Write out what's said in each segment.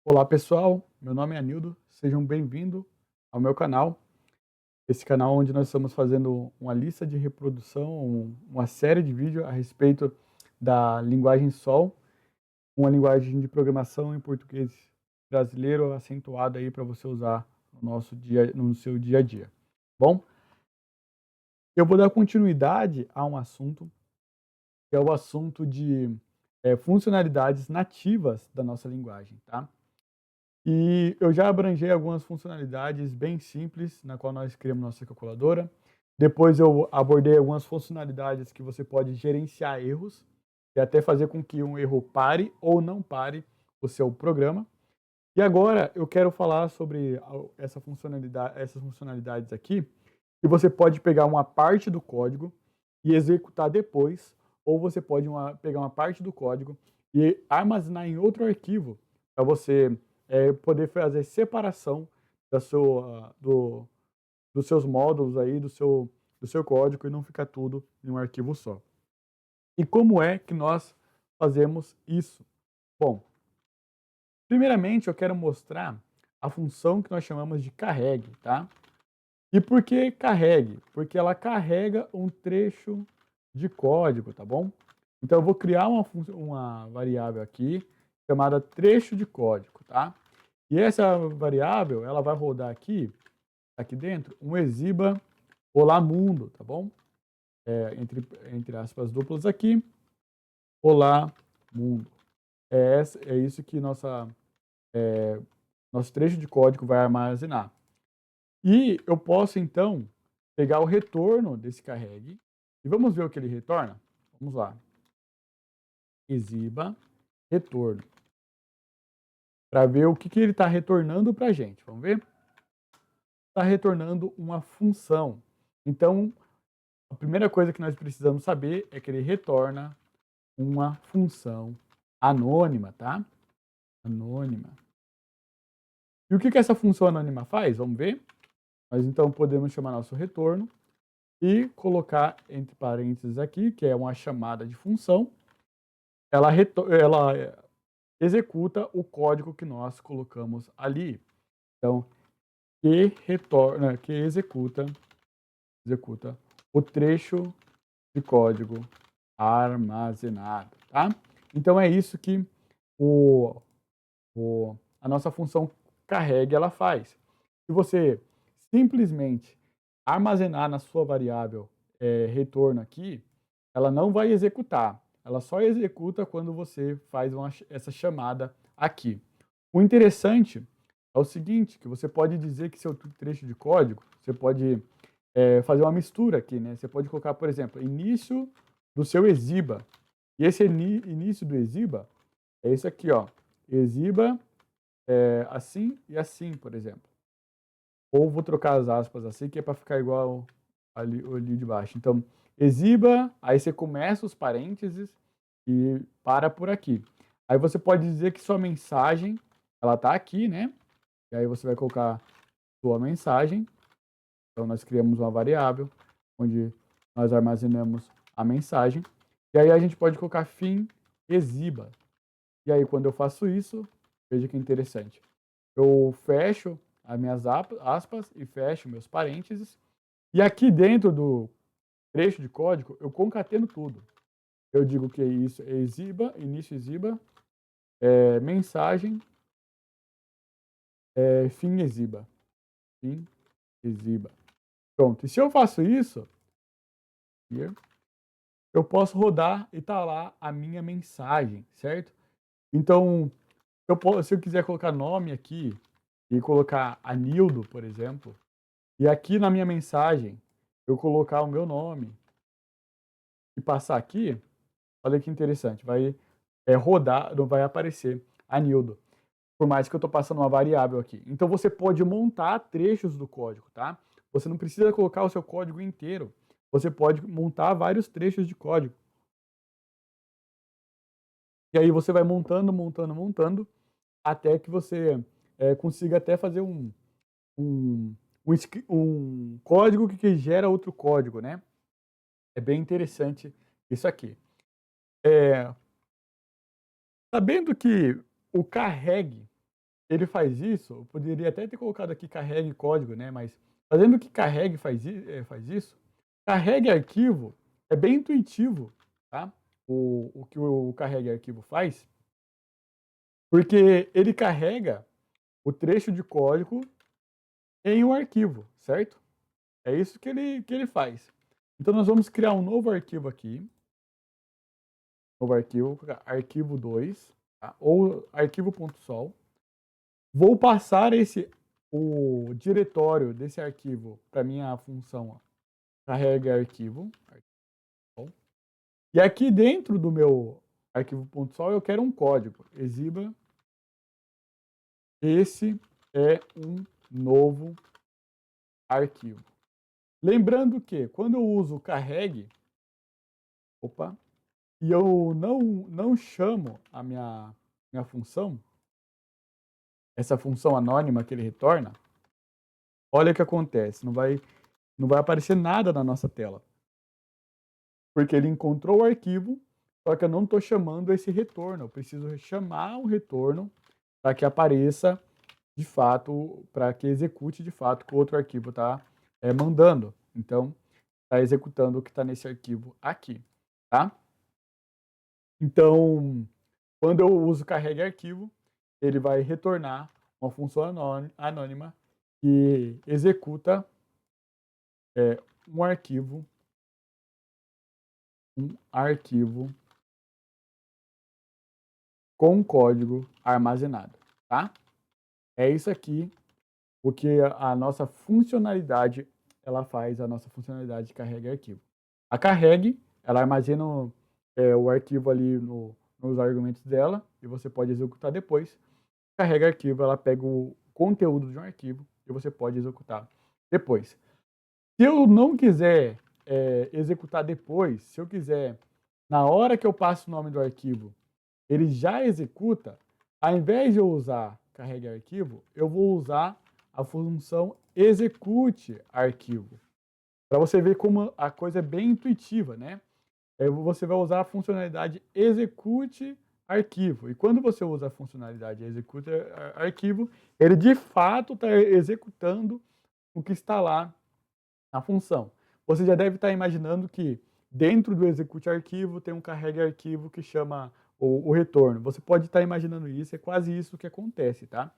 Olá pessoal, meu nome é Anildo, sejam bem-vindos ao meu canal. Esse canal onde nós estamos fazendo uma lista de reprodução, uma série de vídeos a respeito da linguagem Sol, uma linguagem de programação em português brasileiro acentuada aí para você usar no seu dia a dia. Bom, eu vou dar continuidade a um assunto que é o assunto de funcionalidades nativas da nossa linguagem, tá? E eu já abrangei algumas funcionalidades bem simples, na qual nós criamos nossa calculadora. Depois eu abordei algumas funcionalidades que você pode gerenciar erros e até fazer com que um erro pare ou não pare o seu programa. E agora eu quero falar sobre essas funcionalidades aqui, que você pode pegar uma parte do código e executar depois, ou você pode pegar uma parte do código e armazenar em outro arquivo para você poder fazer separação dos seus módulos aí, do seu código e não ficar tudo em um arquivo só. E como é que nós fazemos isso? Bom, primeiramente eu quero mostrar a função que nós chamamos de carregue, tá? E por que carregue? Porque ela carrega um trecho de código, tá bom? Então eu vou criar uma variável aqui chamada trecho de código, tá? E essa variável, ela vai rodar aqui dentro, um exiba olá mundo, tá bom? Entre aspas duplas aqui, olá mundo. É isso que nosso trecho de código vai armazenar. E eu posso, então, pegar o retorno desse carregue e vamos ver o que ele retorna? Vamos lá. Exiba retorno. Para ver o que ele está retornando para a gente. Vamos ver? Está retornando uma função. Então, a primeira coisa que nós precisamos saber é que ele retorna uma função anônima, tá? Anônima. E o que essa função anônima faz? Vamos ver? Nós então podemos chamar nosso retorno e colocar entre parênteses aqui, que é uma chamada de função. Ela executa o código que nós colocamos ali. Então, que executa o trecho de código armazenado, tá? Então é isso que o, a nossa função carregue ela faz. Se você simplesmente armazenar na sua variável retorno aqui, ela não vai executar. Ela só executa quando você faz essa chamada aqui. O interessante é o seguinte, que você pode dizer que seu trecho de código, você pode fazer uma mistura aqui, né? Você pode colocar, por exemplo, início do seu exiba. E esse início do exiba é isso aqui, ó. Exiba assim e assim, por exemplo. Ou vou trocar as aspas assim, que é para ficar igual ali de baixo. Então, exiba, aí você começa os parênteses e para por aqui. Aí você pode dizer que sua mensagem, ela tá aqui, né? E aí você vai colocar sua mensagem. Então, nós criamos uma variável onde nós armazenamos a mensagem. E aí a gente pode colocar fim exiba. E aí, quando eu faço isso, veja que interessante. Eu fecho as minhas aspas e fecho meus parênteses. E aqui dentro do trecho de código, eu concateno tudo. Eu digo que isso é exiba, início exiba, mensagem, fim exiba. Fim exiba. Pronto. E se eu faço isso, eu posso rodar e tá lá a minha mensagem, certo? Então, se eu quiser colocar nome aqui e colocar Anildo, por exemplo, e aqui na minha mensagem eu colocar o meu nome e passar aqui, olha que interessante, vai rodar, não vai aparecer Anildo, por mais que eu estou passando uma variável aqui. Então você pode montar trechos do código, tá? Você não precisa colocar o seu código inteiro, você pode montar vários trechos de código. E aí você vai montando, montando, montando, até que você consiga até fazer um, um código que gera outro código, né? É bem interessante isso aqui. Sabendo que o carregue ele faz isso, eu poderia até ter colocado aqui carregue código, né, mas fazendo que carregue faz isso, carregue arquivo é bem intuitivo, tá, o que o carregue arquivo faz, porque ele carrega o trecho de código em um arquivo, certo? É isso que ele faz. Então nós vamos criar um novo arquivo aqui, novo arquivo, arquivo 2, tá? Ou arquivo.sol. Vou passar o diretório desse arquivo para minha função carrega arquivo. E aqui dentro do meu arquivo.sol eu quero um código. Exiba, esse é um novo arquivo. Lembrando que quando eu uso carregue, e eu não chamo a minha função, essa função anônima que ele retorna, olha o que acontece, não vai aparecer nada na nossa tela. Porque ele encontrou o arquivo, só que eu não estou chamando esse retorno. Eu preciso chamar o retorno para que apareça de fato, para que execute de fato o que o outro arquivo está mandando. Então, está executando o que está nesse arquivo aqui, tá? Então, quando eu uso carregue arquivo, ele vai retornar uma função anônima que executa um arquivo com código armazenado, tá? É isso aqui o que a nossa funcionalidade ela faz, a nossa funcionalidade de carregue arquivo. A carregue, ela armazena o arquivo ali nos argumentos dela e você pode executar depois. Carrega arquivo, ela pega o conteúdo de um arquivo e você pode executar depois. Se eu não quiser executar depois, se eu quiser, na hora que eu passo o nome do arquivo, ele já executa, ao invés de eu usar carregue arquivo, eu vou usar a função execute arquivo. Para você ver como a coisa é bem intuitiva, né? Você vai usar a funcionalidade execute arquivo. E quando você usa a funcionalidade execute arquivo, ele de fato está executando o que está lá na função. Você já deve estar imaginando que dentro do execute arquivo tem um carregue arquivo que chama o retorno. Você pode estar imaginando isso, é quase isso que acontece, tá?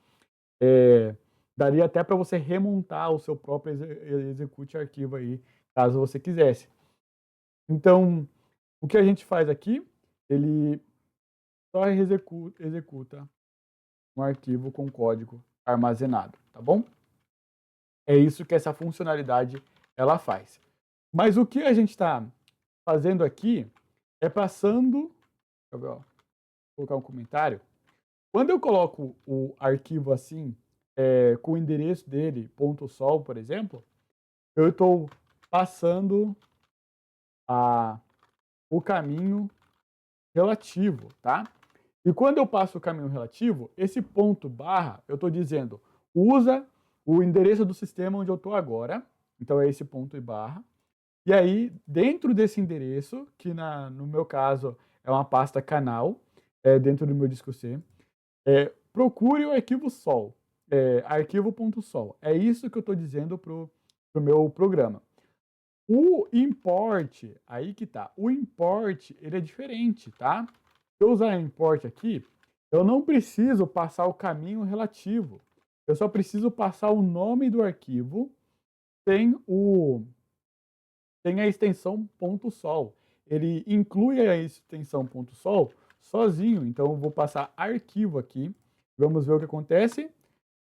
Daria até para você remontar o seu próprio execute arquivo aí, caso você quisesse. Então, o que a gente faz aqui, ele só executa um arquivo com código armazenado, tá bom? É isso que essa funcionalidade ela faz. Mas o que a gente está fazendo aqui é passando, vou colocar um comentário. Quando eu coloco o arquivo assim, com o endereço dele, .sol, por exemplo, eu estou passando o caminho relativo, tá? E quando eu passo o caminho relativo, esse ponto barra, eu estou dizendo, usa o endereço do sistema onde eu estou agora, então é esse ponto e barra. E aí, dentro desse endereço, que no meu caso é uma pasta canal, dentro do meu disco C, procure o arquivo sol, arquivo.sol. É isso que eu estou dizendo para o meu programa. O import, aí que tá. O import, ele é diferente, tá? Se eu usar import aqui, eu não preciso passar o caminho relativo. Eu só preciso passar o nome do arquivo sem a extensão .sol. Ele inclui a extensão .sol sozinho. Então, eu vou passar arquivo aqui. Vamos ver o que acontece.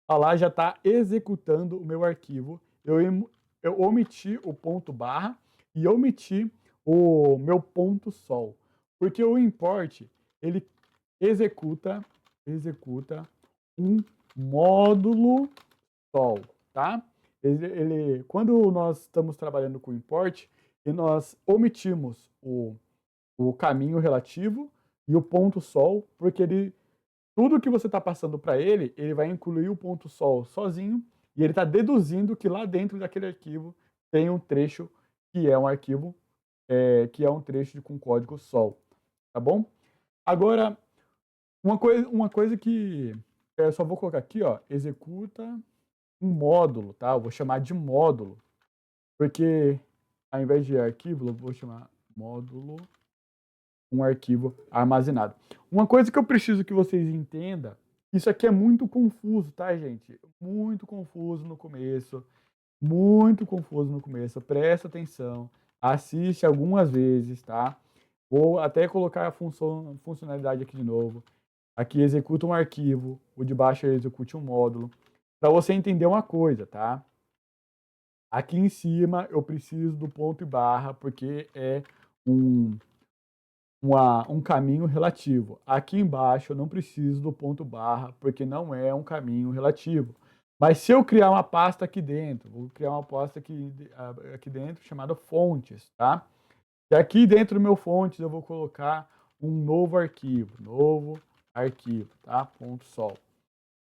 Lá já está executando o meu arquivo. Eu omiti o ponto barra e omiti o meu ponto sol. Porque o import, ele executa um módulo sol, tá? Quando nós estamos trabalhando com import, e nós omitimos o caminho relativo e o ponto sol, porque tudo que você está passando para ele, ele vai incluir o ponto sol sozinho e ele está deduzindo que lá dentro daquele arquivo tem um trecho que é um arquivo, que é um trecho com código sol, tá bom? Agora, uma coisa que eu só vou colocar aqui, ó, executa um módulo, tá? Eu vou chamar de módulo, porque ao invés de arquivo, eu vou chamar módulo, um arquivo armazenado. Uma coisa que eu preciso que vocês entendam, isso aqui é muito confuso, tá, gente? Muito confuso no começo, muito confuso no começo. Presta atenção, assiste algumas vezes, tá? Vou até colocar a funcionalidade aqui de novo. Aqui executa um arquivo, o de baixo execute um módulo. Para você entender uma coisa, tá? Aqui em cima eu preciso do ponto e barra, porque é um, um caminho relativo. Aqui embaixo eu não preciso do ponto barra, porque não é um caminho relativo. Mas se eu criar uma pasta aqui dentro, vou criar uma pasta aqui dentro chamada fontes, tá? E aqui dentro do meu fontes eu vou colocar um novo arquivo, tá? Ponto sol.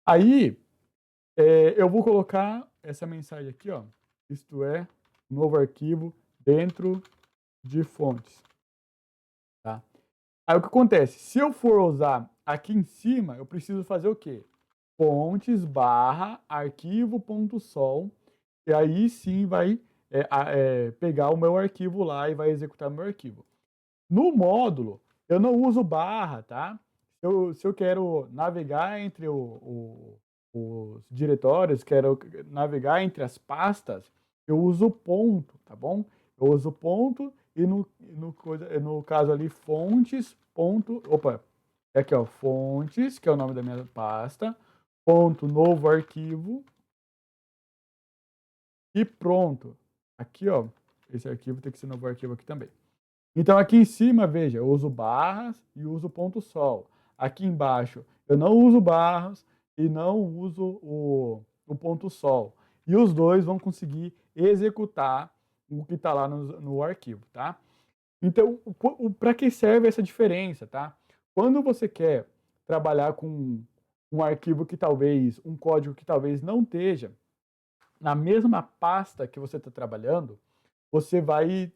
Aí eu vou colocar essa mensagem aqui, ó. Isto é, novo arquivo dentro de fontes, tá? Aí o que acontece? Se eu for usar aqui em cima, eu preciso fazer o quê? Fontes barra arquivo.sol, e aí sim vai pegar o meu arquivo lá e vai executar o meu arquivo. No módulo, eu não uso barra, tá? Se eu quero navegar entre os diretórios, quero navegar entre as pastas, eu uso ponto, tá bom? Eu uso ponto e no caso ali, fontes, ponto, opa, é aqui ó, fontes, que é o nome da minha pasta, ponto, novo arquivo, e pronto. Aqui ó, esse arquivo tem que ser novo arquivo aqui também. Então aqui em cima, veja, eu uso barras e uso ponto sol. Aqui embaixo eu não uso barras e não uso o ponto sol. E os dois vão conseguir executar o que está lá no arquivo, tá? Então, para que serve essa diferença, tá? Quando você quer trabalhar com um arquivo que talvez, um código que talvez não esteja na mesma pasta que você está trabalhando, você vai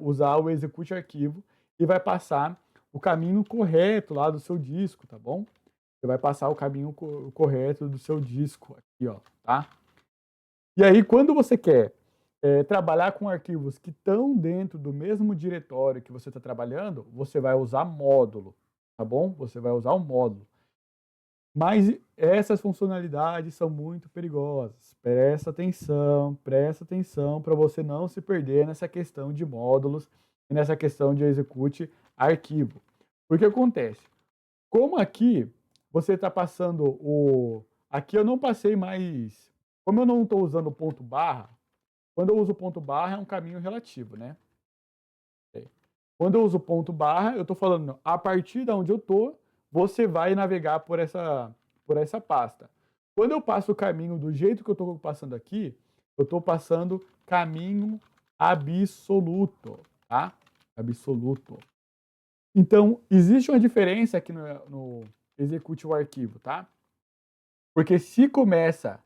usar o execute arquivo e vai passar o caminho correto lá do seu disco, tá bom? Você vai passar o caminho correto do seu disco aqui, ó, tá? E aí, quando você quer trabalhar com arquivos que estão dentro do mesmo diretório que você está trabalhando, você vai usar módulo, tá bom? Você vai usar um módulo. Mas essas funcionalidades são muito perigosas. Presta atenção para você não se perder nessa questão de módulos e nessa questão de execute arquivo. Porque acontece, como aqui você está passando o... Aqui eu não passei mais... Como eu não estou usando o ponto barra, quando eu uso ponto barra é um caminho relativo, né? Quando eu uso ponto barra, eu estou falando, a partir de onde eu estou, você vai navegar por essa pasta. Quando eu passo o caminho do jeito que eu estou passando aqui, eu estou passando caminho absoluto, tá? Absoluto. Então, existe uma diferença aqui no execute o arquivo, tá? Porque se começa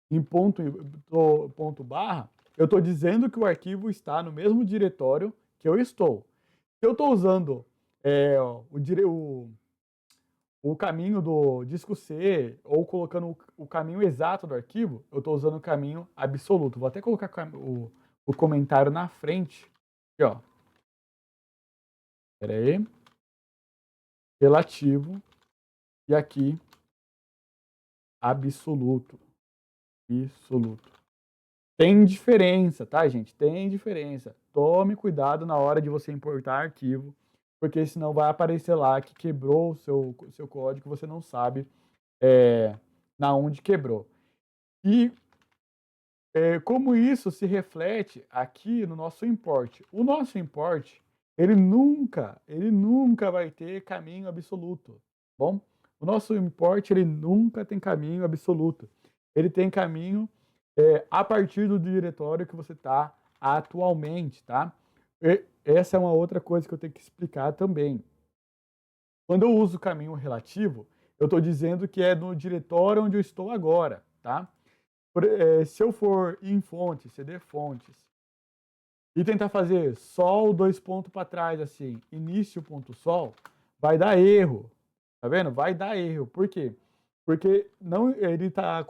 em ponto barra, eu estou dizendo que o arquivo está no mesmo diretório que eu estou. Se eu estou usando o caminho do disco C ou colocando o caminho exato do arquivo, eu estou usando o caminho absoluto. Vou até colocar o comentário na frente. Aqui, ó. Espera aí. Relativo. E aqui, absoluto. Absoluto. Tem diferença, tá, gente? Tem diferença. Tome cuidado na hora de você importar arquivo, porque senão vai aparecer lá que quebrou o seu código, você não sabe na onde quebrou. E como isso se reflete aqui no nosso import. O nosso import, ele nunca vai ter caminho absoluto, bom? O nosso import, ele nunca tem caminho absoluto. Ele tem caminho a partir do diretório que você está atualmente, tá? Essa é uma outra coisa que eu tenho que explicar também. Quando eu uso caminho relativo, eu estou dizendo que é no diretório onde eu estou agora, tá? Se eu for em fontes, cd fontes, e tentar fazer sol, dois pontos para trás, assim, início.sol, vai dar erro. Tá vendo? Vai dar erro. Por quê? Porque não, ele está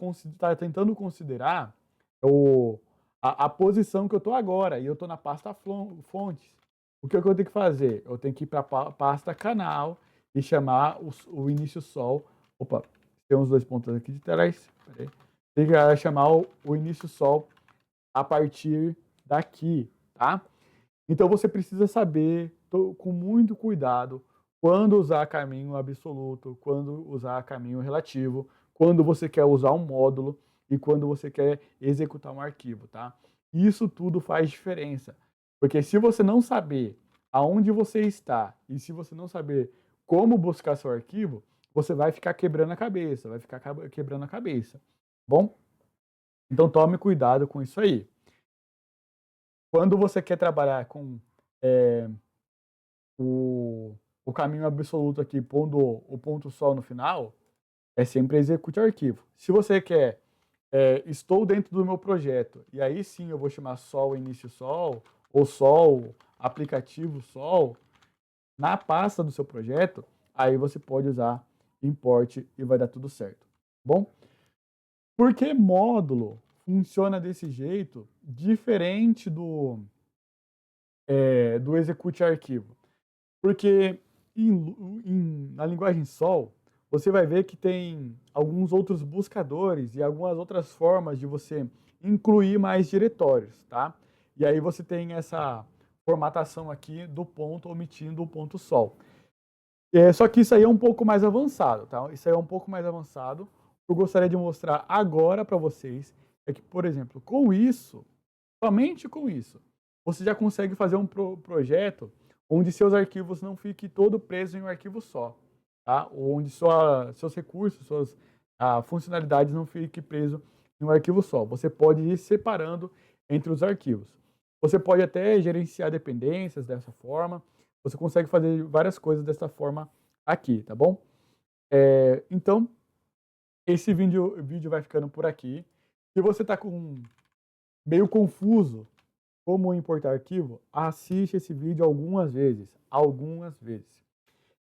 tentando considerar o, a posição que eu estou agora, e eu estou na pasta fontes. O que eu tenho que fazer? Eu tenho que ir para a pasta canal e chamar o início sol. Opa, tem uns dois pontos aqui de trás. Peraí. Tem que chamar o início sol a partir daqui, tá? Então você precisa saber, com muito cuidado, quando usar caminho absoluto, quando usar caminho relativo, quando você quer usar um módulo e quando você quer executar um arquivo, tá? Isso tudo faz diferença, porque se você não saber aonde você está e se você não saber como buscar seu arquivo, você vai ficar quebrando a cabeça, vai ficar quebrando a cabeça, bom? Então tome cuidado com isso aí. Quando você quer trabalhar com é, o caminho absoluto aqui, pondo o ponto sol no final, é sempre execute arquivo. Se você quer, estou dentro do meu projeto, e aí sim eu vou chamar sol início sol, ou sol aplicativo sol, na pasta do seu projeto, aí você pode usar import e vai dar tudo certo. Bom, por que módulo funciona desse jeito, diferente do execute arquivo? Porque na linguagem Sol, você vai ver que tem alguns outros buscadores e algumas outras formas de você incluir mais diretórios, tá? E aí você tem essa formatação aqui do ponto omitindo o ponto Sol. Só que isso aí é um pouco mais avançado, tá? Isso aí é um pouco mais avançado. O que eu gostaria de mostrar agora para vocês é que, por exemplo, com isso, somente com isso, você já consegue fazer um projeto onde seus arquivos não fiquem todo presos em um arquivo só, tá? Onde seus recursos, suas funcionalidades não fiquem presos em um arquivo só. Você pode ir separando entre os arquivos. Você pode até gerenciar dependências dessa forma. Você consegue fazer várias coisas dessa forma aqui, tá bom? Então, esse vídeo vai ficando por aqui. Se você está meio confuso como importar arquivo, assiste esse vídeo algumas vezes,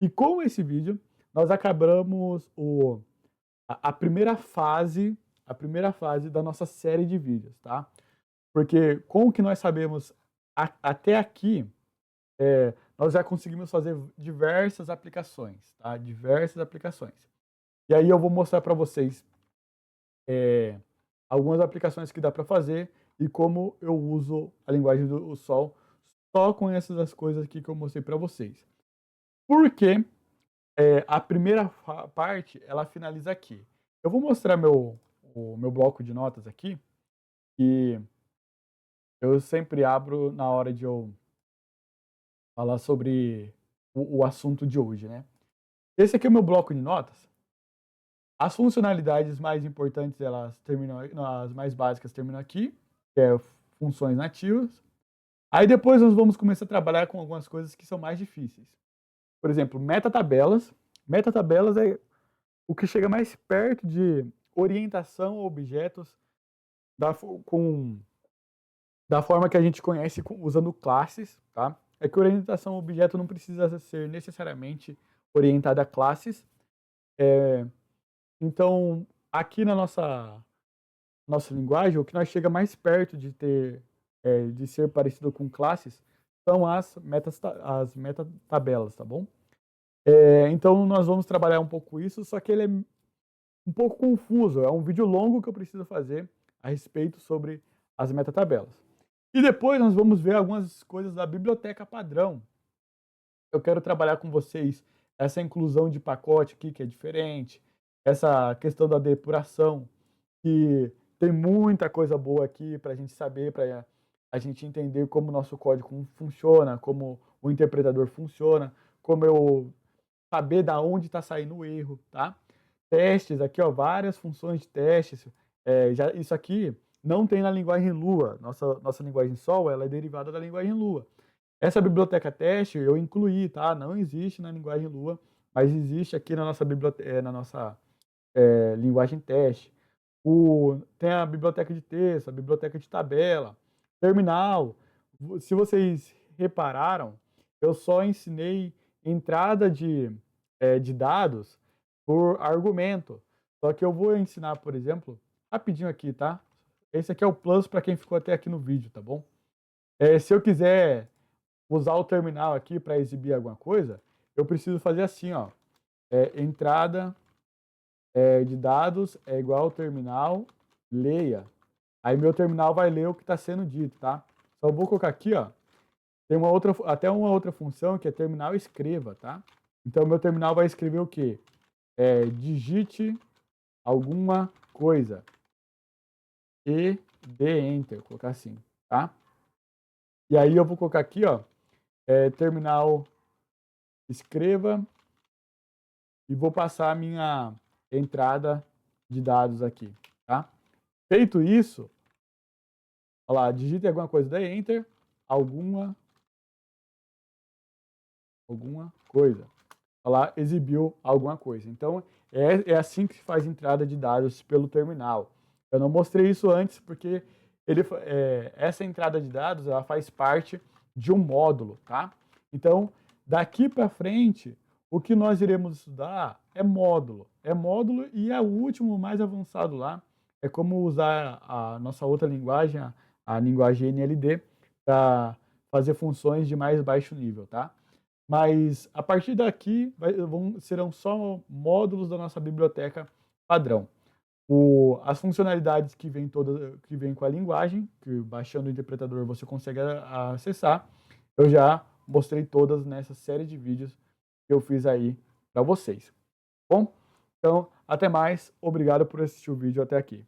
E com esse vídeo, nós acabamos a primeira fase da nossa série de vídeos, tá? Porque com o que nós sabemos até aqui, nós já conseguimos fazer diversas aplicações, tá? Diversas aplicações. E aí eu vou mostrar para vocês algumas aplicações que dá para fazer e como eu uso a linguagem do Sol só com essas coisas aqui que eu mostrei para vocês. Porque a primeira parte, ela finaliza aqui. Eu vou mostrar o meu bloco de notas aqui, que eu sempre abro na hora de eu falar sobre o assunto de hoje, né? Esse aqui é o meu bloco de notas. As funcionalidades mais importantes, elas terminam, as mais básicas terminam aqui, que é funções nativas. Aí depois nós vamos começar a trabalhar com algumas coisas que são mais difíceis. Por exemplo, metatabelas. Metatabelas é o que chega mais perto de orientação a objetos da forma que a gente conhece usando classes, tá? É que orientação a objeto não precisa ser necessariamente orientada a classes. Então, aqui na nossa linguagem, o que nós chega mais perto de ser parecido com classes são as metatabelas, tá bom? Então, nós vamos trabalhar um pouco isso, só que ele é um pouco confuso. É um vídeo longo que eu preciso fazer a respeito sobre as metatabelas. E depois nós vamos ver algumas coisas da biblioteca padrão. Eu quero trabalhar com vocês essa inclusão de pacote aqui, que é diferente, essa questão da depuração, que tem muita coisa boa aqui para a gente saber, para a gente entender como o nosso código funciona, como o interpretador funciona, como eu saber da onde está saindo o erro, tá? Testes aqui, ó, várias funções de testes. Isso aqui não tem na linguagem Lua. Nossa linguagem Sol, ela é derivada da linguagem Lua. Essa biblioteca teste eu incluí, tá? Não existe na linguagem Lua, mas existe aqui na nossa biblioteca, na nossa linguagem teste. Tem a biblioteca de texto, a biblioteca de tabela, terminal. Se vocês repararam, eu só ensinei entrada de dados por argumento. Só que eu vou ensinar, por exemplo, rapidinho aqui, tá? Esse aqui é o plus para quem ficou até aqui no vídeo, tá bom? Se eu quiser usar o terminal aqui para exibir alguma coisa, eu preciso fazer assim, ó. Entrada de dados é igual ao terminal, leia. Aí meu terminal vai ler o que está sendo dito, tá? Só vou colocar aqui, ó. Tem até uma outra função que é terminal escreva, tá? Então meu terminal vai escrever o quê? Digite alguma coisa e dê enter, vou colocar assim, tá? E aí eu vou colocar aqui, ó, terminal escreva e vou passar a minha entrada de dados aqui, tá? Feito isso, olha lá, digite alguma coisa, dê enter, alguma coisa. Olha lá, exibiu alguma coisa. Então, é assim que se faz entrada de dados pelo terminal. Eu não mostrei isso antes porque essa entrada de dados ela faz parte de um módulo, tá? Então, daqui para frente, o que nós iremos estudar é módulo. É módulo e o último, mais avançado lá, é como usar a nossa outra linguagem, a linguagem NLD, para fazer funções de mais baixo nível, tá? Mas a partir daqui serão só módulos da nossa biblioteca padrão. As funcionalidades que vêm com a linguagem, que baixando o interpretador você consegue acessar, eu já mostrei todas nessa série de vídeos que eu fiz aí para vocês. Bom, então até mais, obrigado por assistir o vídeo até aqui.